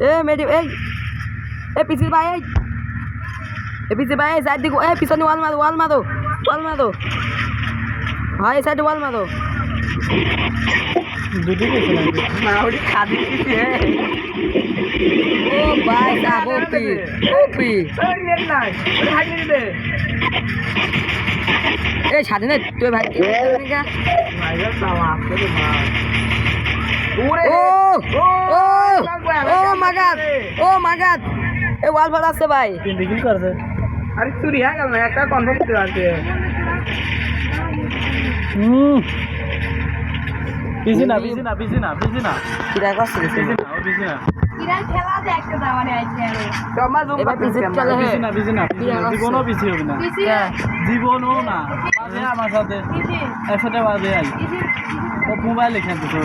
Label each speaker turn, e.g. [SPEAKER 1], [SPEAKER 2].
[SPEAKER 1] এ মেডি এই এ পিছিয়ে ভাই এই পিছিয়ে ভাই সাইড দিকে এ পিছনে ওয়াল মারো ভাই সাইড ওয়াল মারো
[SPEAKER 2] দুটি গেছে
[SPEAKER 1] মাউরি খাদি দিছে ও ভাই সাহেব ওপি
[SPEAKER 2] এই নেট নাই ওরে হাই দিবে
[SPEAKER 1] এই স্বাধীন তুই ভাই
[SPEAKER 2] মাইরা সালা আসলে ভাই ওরে
[SPEAKER 1] ও মাগাত এ ওয়াল ফাল আছে ভাই
[SPEAKER 2] তিন কি করছে আরে চুরি হয়ে গেল না একটা কনফার্ম দিতে আছে বিজি না
[SPEAKER 1] কিরা করছে
[SPEAKER 2] বিজি না
[SPEAKER 3] ইরান খেলা যে একটা দাওয়ারে আইছে আরে
[SPEAKER 2] তোমার জুম
[SPEAKER 1] এবার পিছে চলে হে
[SPEAKER 2] বিজি না জীবনও পিছি হবে না
[SPEAKER 3] পিছি
[SPEAKER 2] জীবনও না বাজে আমার সাথে
[SPEAKER 3] পিছি
[SPEAKER 2] একসাথে বাজে আই
[SPEAKER 3] পিছি
[SPEAKER 2] ও মোবাইল এখান থেকে